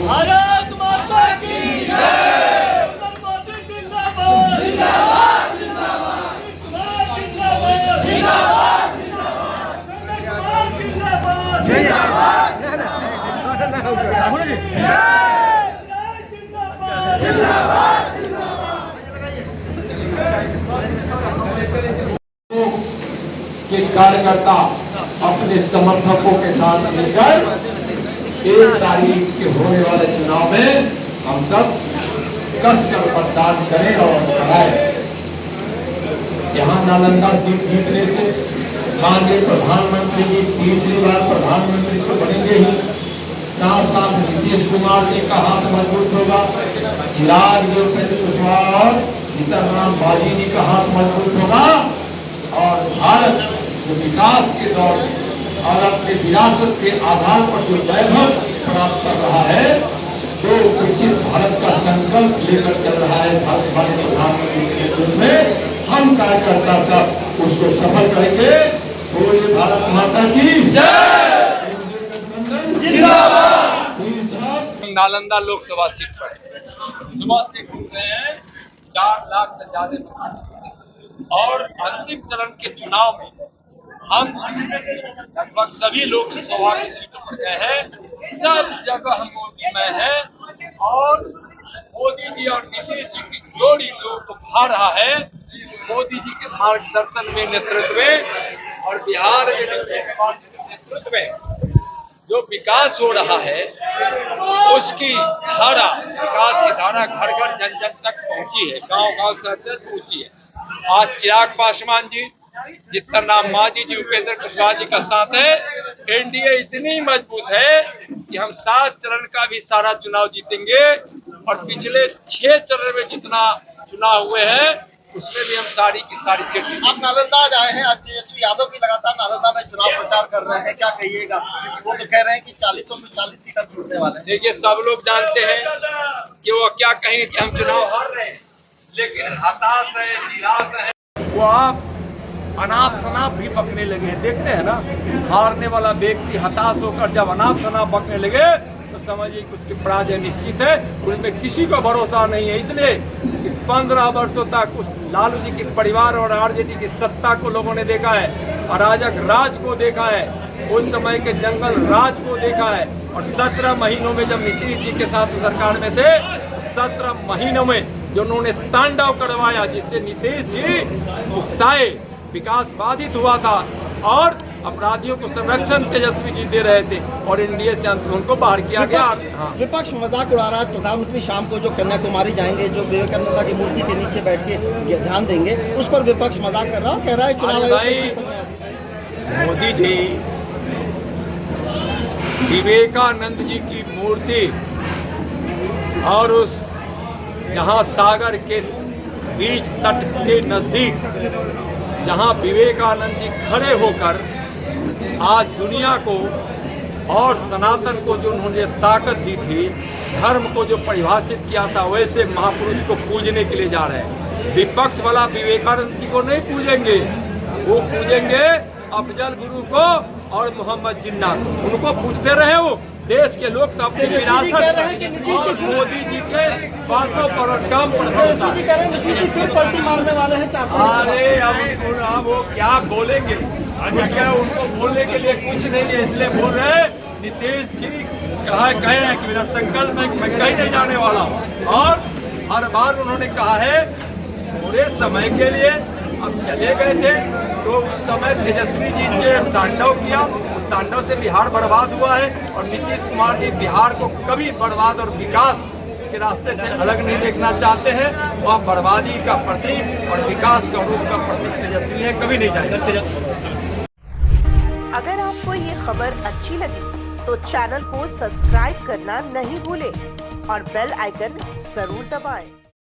भारत माता की जय। जिंदाबाद जिंदाबाद जिंदाबाद जिंदाबाद के कार्यकर्ता अपने समर्थकों के साथ मिलकर 1 तारीख के होने वाले चुनाव में हम सब कसकर मतदान करें और कराएं। यहाँ नालंदा सीट जीतने से माननीय प्रधानमंत्री जी तीसरी बार प्रधानमंत्री तो बनेंगे ही, साथ साथ नीतीश कुमार जी का हाथ मजबूत होगा, चिराग उपेंद्र कुशवाहा और जीतनराम मांझी जी का हाथ मजबूत होगा और भारत जो विकास के दौर में और अपनी विरासत के आधार पर जो वैभव प्राप्त कर रहा है, जो विकसित भारत का संकल्प लेकर चल रहा है भाजपा के प्रधानमंत्री के नेतृत्व में, हम कार्यकर्ता सब उसको सफल करेंगे। बोलिए भारत माता की जय। नालंदा लोकसभा सीट पर सुबह से घूम रहे हैं, 4 लाख से ज्यादा और अंतिम चरण के चुनाव में हम लगभग सभी लोकसभा की सीटों पर गए हैं। सब जगह मोदी में है और मोदी जी और नीतीश जी की जोड़ी लोगों को भा रहा है। मोदी जी के मार्गदर्शन में, नेतृत्व में और बिहार में नीतीश कुमार जी के नेतृत्व में जो विकास हो रहा है उसकी धारा, विकास की धारा घर घर जन जन तक पहुंची है, गांव गांव शहर तक पहुंची है। आज चिराग पासवान जी, जीतनराम मांझी जी, उपेंद्र कुशवाहा जी का साथ है। एनडीए इतनी मजबूत है कि हम 7 चरण का भी सारा चुनाव जीतेंगे और पिछले 6 चरण में जितना चुनाव हुए हैं उसमें भी हम सारी की सारी सीट जीतेंगे। आप नालंदा आज आए हैं, आज तेजस्वी यादव भी लगातार नालंदा में चुनाव प्रचार कर रहे हैं, क्या कहिएगा? क्योंकि वो तो कह रहे हैं कि 40 में 40 सीटें जीतने वाले हैं। देखिए, सब लोग जानते हैं कि वो क्या कहें कि हम चुनाव हार रहे हैं, लेकिन हताश है, निराश है। वो आप अनाप शनाप भी बकने लगे, देखते हैं ना, हारने वाला व्यक्ति हताश होकर जब अनाप शनाप बकने लगे तो समझिए कि उसकी पराजय निश्चित है। उनमें किसी को भरोसा नहीं है, इसलिए 15 वर्षों तक उस लालू जी के परिवार और आरजेडी की सत्ता को लोगों ने देखा है, अराजक राज को देखा है, उस समय के जंगल राज को देखा है। और 17 महीनों में जब नीतीश जी के साथ सरकार में थे, 17 महीनों में जो उन्होंने तांडव करवाया, जिससे नीतीश जी उकताए, विकास बाधित हुआ था और अपराधियों को संरक्षण तेजस्वी जी दे रहे थे और एनडीए से अंत में उनको बाहर किया गया। हाँ, विपक्ष मजाक उड़ा रहा है। प्रधानमंत्री शाम को जो कन्याकुमारी जाएंगे, जो विवेकानंद की मूर्ति के नीचे बैठ के ध्यान देंगे, उस पर विपक्ष मजाक कर रहा है, कह रहा है चुनाव भाई मोदी जी विवेकानंद जी की मूर्ति और उस जहां सागर के बीच तट के नजदीक जहां विवेकानंद जी खड़े होकर आज दुनिया को और सनातन को जो उन्होंने ताकत दी थी, धर्म को जो परिभाषित किया था, वैसे महापुरुष को पूजने के लिए जा रहे हैं। विपक्ष वाला विवेकानंद जी को नहीं पूजेंगे, वो पूजेंगे अफजल गुरु को और मोहम्मद जिन्ना को। उनको पूछते रहे हो, देश के लोग तो अपनी विरासत और मोदी जी के बातों पर और काम पर भरोसा। अरे अब वो क्या बोलेंगे, क्या उनको बोलने के लिए कुछ नहीं है, इसलिए बोल रहे हैं नीतीश जी कहे हैं कि मेरा संकल्प है कि मैं कहीं नहीं जाने वाला हूँ। और हर बार उन्होंने कहा है थोड़े समय के लिए, अब चले गए थे तो उस समय तेजस्वी जी ने तांडव किया, उस तांडव से बिहार बर्बाद हुआ है और नीतीश कुमार जी बिहार को कभी बर्बाद और विकास के रास्ते से अलग नहीं देखना चाहते हैं। वह बर्बादी का प्रतीक और विकास का रूप का प्रतीक तेजस्वी है, कभी नहीं जाएंगे। अगर आपको ये खबर अच्छी लगी तो चैनल को सब्सक्राइब करना नहीं भूलें और बेल आइकन जरूर दबाएं।